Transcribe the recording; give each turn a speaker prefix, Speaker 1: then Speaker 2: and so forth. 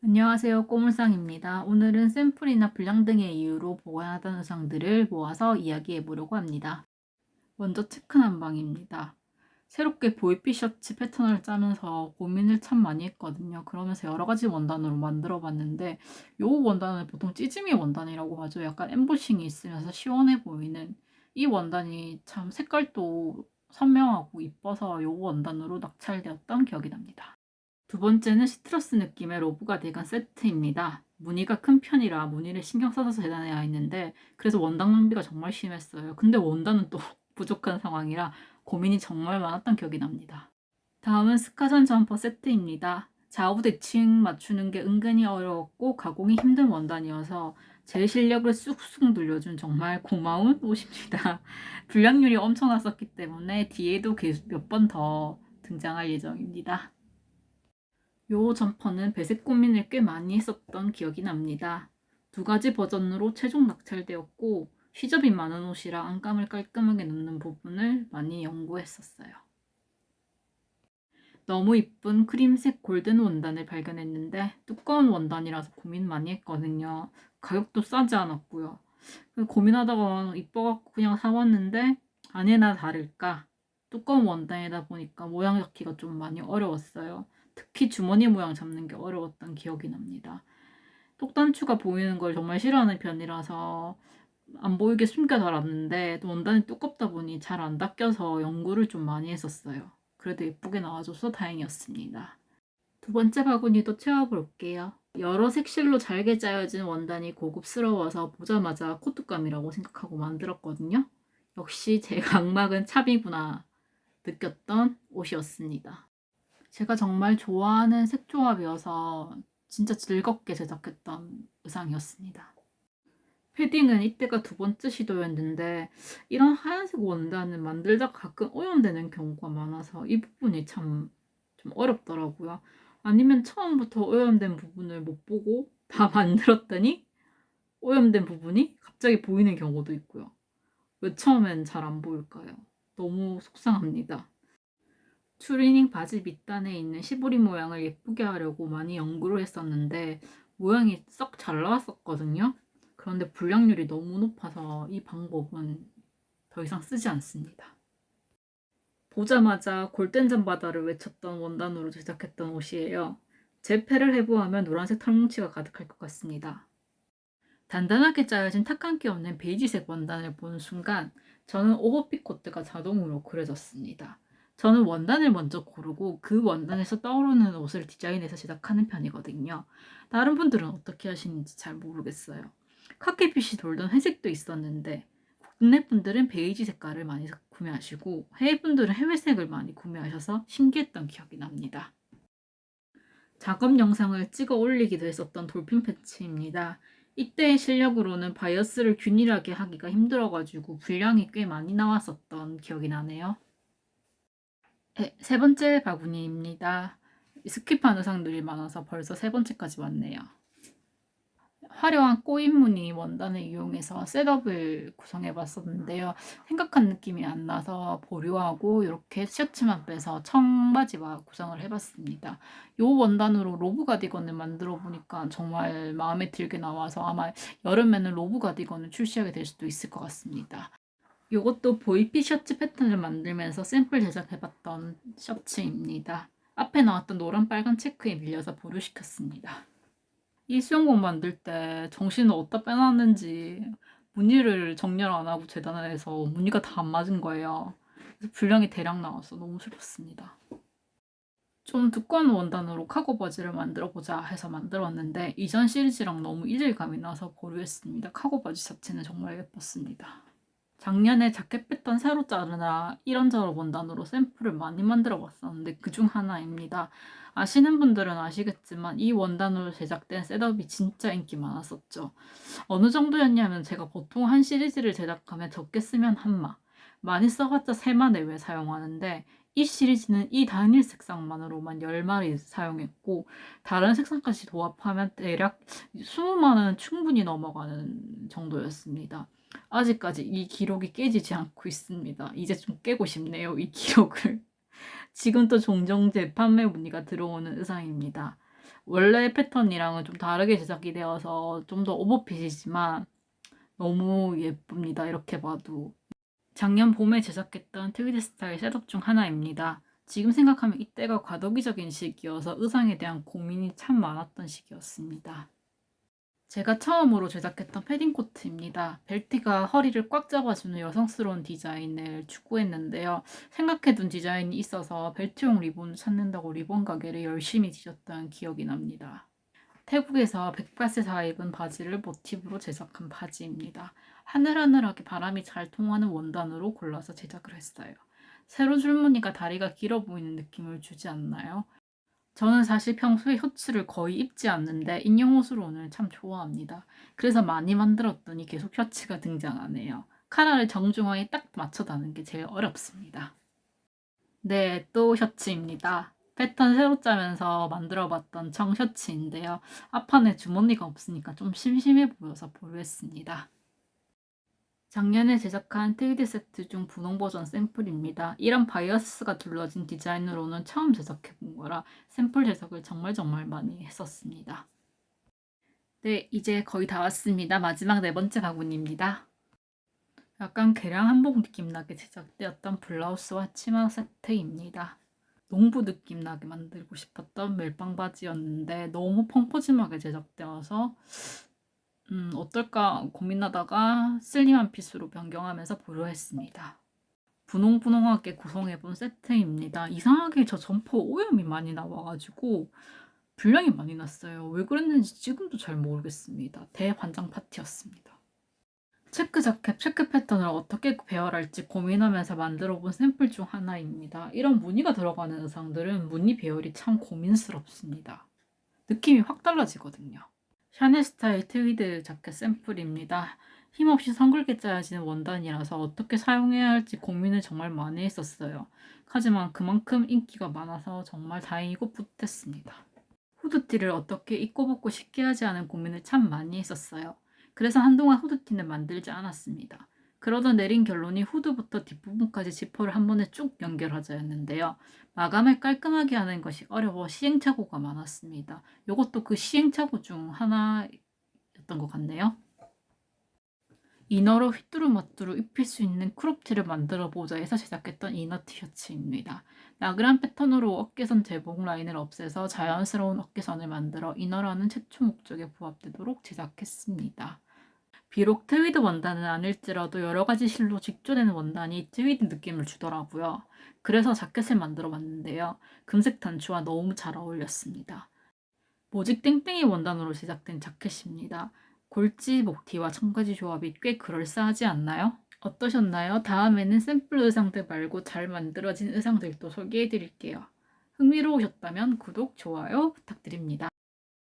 Speaker 1: 안녕하세요. 꼬물상입니다. 오늘은 샘플이나 분량 등의 이유로 보관하던 의상들을 모아서 이야기해 보려고 합니다. 먼저 체크 난방입니다. 새롭게 보이핏 셔츠 패턴을 짜면서 고민을 참 많이 했거든요. 그러면서 여러 가지 원단으로 만들어 봤는데 이 원단을 보통 찌짐이 원단이라고 하죠. 약간 엠보싱이 있으면서 시원해 보이는 이 원단이 참 색깔도 선명하고 이뻐서 이 원단으로 낙찰되었던 기억이 납니다. 두 번째는 시트러스 느낌의 로브 가디건 세트입니다. 무늬가 큰 편이라 무늬를 신경 써서 재단해야 했는데 그래서 원단 낭비가 정말 심했어요. 근데 원단은 또 부족한 상황이라 고민이 정말 많았던 기억이 납니다. 다음은 스카전 점퍼 세트입니다. 좌우 대칭 맞추는 게 은근히 어려웠고 가공이 힘든 원단이어서 제 실력을 쑥쑥 늘려준 정말 고마운 옷입니다. 불량률이 엄청났었기 때문에 뒤에도 계속 몇 번 더 등장할 예정입니다. 요 점퍼는 배색 고민을 꽤 많이 했었던 기억이 납니다. 두 가지 버전으로 최종 낙찰되었고 시접이 많은 옷이라 안감을 깔끔하게 넣는 부분을 많이 연구했었어요. 너무 이쁜 크림색 골든 원단을 발견했는데 두꺼운 원단이라서 고민 많이 했거든요. 가격도 싸지 않았고요. 고민하다가 이뻐갖고 그냥 사왔는데 아니나 다를까 두꺼운 원단이다 보니까 모양 잡기가 좀 많이 어려웠어요. 특히 주머니 모양 잡는 게 어려웠던 기억이 납니다. 똑단추가 보이는 걸 정말 싫어하는 편이라서 안 보이게 숨겨달았는데 원단이 두껍다 보니 잘 안 닦여서 연구를 좀 많이 했었어요. 그래도 예쁘게 나와줘서 다행이었습니다. 두 번째 바구니도 채워볼게요. 여러 색실로 잘게 짜여진 원단이 고급스러워서 보자마자 코트감이라고 생각하고 만들었거든요. 역시 제 각막은 찹이구나 느꼈던 옷이었습니다. 제가 정말 좋아하는 색조합이어서 진짜 즐겁게 제작했던 의상이었습니다. 패딩은 이때가 두 번째 시도였는데 이런 하얀색 원단은 만들다가 가끔 오염되는 경우가 많아서 이 부분이 참 좀 어렵더라고요. 아니면 처음부터 오염된 부분을 못 보고 다 만들었더니 오염된 부분이 갑자기 보이는 경우도 있고요. 왜 처음엔 잘 안 보일까요? 너무 속상합니다. 추리닝 바지 밑단에 있는 시보리 모양을 예쁘게 하려고 많이 연구를 했었는데 모양이 썩 잘 나왔었거든요. 그런데 불량률이 너무 높아서 이 방법은 더 이상 쓰지 않습니다. 보자마자 골든 잠바다를 외쳤던 원단으로 제작했던 옷이에요. 재패를 해부하면 노란색 털뭉치가 가득할 것 같습니다. 단단하게 짜여진 탁감기 없는 베이지색 원단을 보는 순간 저는 오버핏 코트가 자동으로 그려졌습니다. 저는 원단을 먼저 고르고 그 원단에서 떠오르는 옷을 디자인해서 제작하는 편이거든요. 다른 분들은 어떻게 하시는지 잘 모르겠어요. 카키빛이 돌던 회색도 있었는데 국내 분들은 베이지 색깔을 많이 구매하시고 해외 분들은 해외색을 많이 구매하셔서 신기했던 기억이 납니다. 작업 영상을 찍어 올리기도 했었던 돌핀 패치입니다. 이때의 실력으로는 바이어스를 균일하게 하기가 힘들어가지고 분량이 꽤 많이 나왔었던 기억이 나네요. 네, 세 번째 바구니입니다. 스킵한 의상들이 많아서 벌써 세 번째까지 왔네요. 화려한 꼬인 무늬 원단을 이용해서 셋업을 구성해 봤었는데요. 생각한 느낌이 안 나서 보류하고 이렇게 셔츠만 빼서 청바지와 구성을 해 봤습니다. 이 원단으로 로브 가디건을 만들어 보니까 정말 마음에 들게 나와서 아마 여름에는 로브 가디건을 출시하게 될 수도 있을 것 같습니다. 이것도 보이핏 셔츠 패턴을 만들면서 샘플 제작해 봤던 셔츠입니다. 앞에 나왔던 노란 빨간 체크에 밀려서 보류시켰습니다. 이 수영복 만들 때 정신을 어디다 빼놨는지 무늬를 정렬 안 하고 재단해서 무늬가 다 안 맞은 거예요. 그래서 분량이 대략 나와서 너무 슬펐습니다. 좀 두꺼운 원단으로 카고 바지를 만들어 보자 해서 만들었는데 이전 시리즈랑 너무 이질감이 나서 보류했습니다. 카고 바지 자체는 정말 예뻤습니다. 작년에 자켓 패턴 새로 자르느라 이런저런 원단으로 샘플을 많이 만들어 봤었는데 그중 하나입니다. 아시는 분들은 아시겠지만 이 원단으로 제작된 셋업이 진짜 인기 많았었죠. 어느 정도였냐면 제가 보통 한 시리즈를 제작하면 적게 쓰면 한 마, 많이 써봤자 3마 내외 사용하는데 이 시리즈는 이 단일 색상만으로만 10마리 사용했고 다른 색상까지 도합하면 대략 20마는 충분히 넘어가는 정도였습니다. 아직까지 이 기록이 깨지지 않고 있습니다. 이제 좀 깨고 싶네요, 이 기록을. 지금도 종종 재판매 문의가 들어오는 의상입니다. 원래 패턴이랑은 좀 다르게 제작이 되어서 좀 더 오버핏이지만 너무 예쁩니다. 이렇게 봐도. 작년 봄에 제작했던 트위드 스타일 셋업 중 하나입니다. 지금 생각하면 이때가 과도기적인 시기여서 의상에 대한 고민이 참 많았던 시기였습니다. 제가 처음으로 제작했던 패딩 코트입니다. 벨트가 허리를 꽉 잡아주는 여성스러운 디자인을 추구했는데요. 생각해둔 디자인이 있어서 벨트용 리본을 찾는다고 리본 가게를 열심히 뒤졌던 기억이 납니다. 태국에서 백바스에서 입은 바지를 모티브로 제작한 바지입니다. 하늘하늘하게 바람이 잘 통하는 원단으로 골라서 제작을 했어요. 세로 줄무늬가 다리가 길어 보이는 느낌을 주지 않나요? 저는 사실 평소에 셔츠를 거의 입지 않는데 인형 옷으로는 참 좋아합니다. 그래서 많이 만들었더니 계속 셔츠가 등장하네요. 카라를 정중하게 딱 맞춰 다는 게 제일 어렵습니다. 네, 또 셔츠입니다. 패턴 새로 짜면서 만들어봤던 청 셔츠인데요. 앞판에 주머니가 없으니까 좀 심심해 보여서 보류했습니다. 작년에 제작한 트위드 세트 중 분홍 버전 샘플입니다. 이런 바이어스가 둘러진 디자인으로는 처음 제작해본 거라 샘플 제작을 정말 많이 했었습니다. 네, 이제 거의 다 왔습니다. 마지막 네 번째 바구니입니다. 약간 개량 한복 느낌 나게 제작되었던 블라우스와 치마 세트입니다. 농부 느낌 나게 만들고 싶었던 멜빵 바지였는데 너무 펑퍼짐하게 제작되어서 어떨까 고민하다가 슬림한 핏으로 변경하면서 보류했습니다. 분홍분홍하게 구성해본 세트입니다. 이상하게 저 점퍼 오염이 많이 나와가지고 분량이 많이 났어요. 왜 그랬는지 지금도 잘 모르겠습니다. 대환장 파티였습니다. 체크 자켓, 체크 패턴을 어떻게 배열할지 고민하면서 만들어본 샘플 중 하나입니다. 이런 무늬가 들어가는 의상들은 무늬 배열이 참 고민스럽습니다. 느낌이 확 달라지거든요. 샤넬 스타일 트위드 자켓 샘플입니다. 힘없이 성글게 짜여지는 원단이라서 어떻게 사용해야 할지 고민을 정말 많이 했었어요. 하지만 그만큼 인기가 많아서 정말 다행이고 뿌듯했습니다. 후드티를 어떻게 입고 벗고 쉽게 하지 않은 고민을 참 많이 했었어요. 그래서 한동안 후드티는 만들지 않았습니다. 그러다 내린 결론이 후드부터 뒷부분까지 지퍼를 한 번에 쭉 연결하자였는데요. 마감을 깔끔하게 하는 것이 어려워 시행착오가 많았습니다. 이것도 그 시행착오 중 하나였던 것 같네요. 이너로 휘뚜루마뚜루 입힐 수 있는 크롭티를 만들어보자 해서 제작했던 이너 티셔츠입니다. 나그란 패턴으로 어깨선 제복 라인을 없애서 자연스러운 어깨선을 만들어 이너라는 최초 목적에 부합되도록 제작했습니다. 비록 트위드 원단은 아닐지라도 여러 가지 실로 직조된 원단이 트위드 느낌을 주더라고요. 그래서 자켓을 만들어 봤는데요. 금색 단추와 너무 잘 어울렸습니다. 모직 땡땡이 원단으로 제작된 자켓입니다. 골지 목티와 청바지 조합이 꽤 그럴싸하지 않나요? 어떠셨나요? 다음에는 샘플 의상들 말고 잘 만들어진 의상들도 소개해 드릴게요. 흥미로우셨다면 구독, 좋아요 부탁드립니다.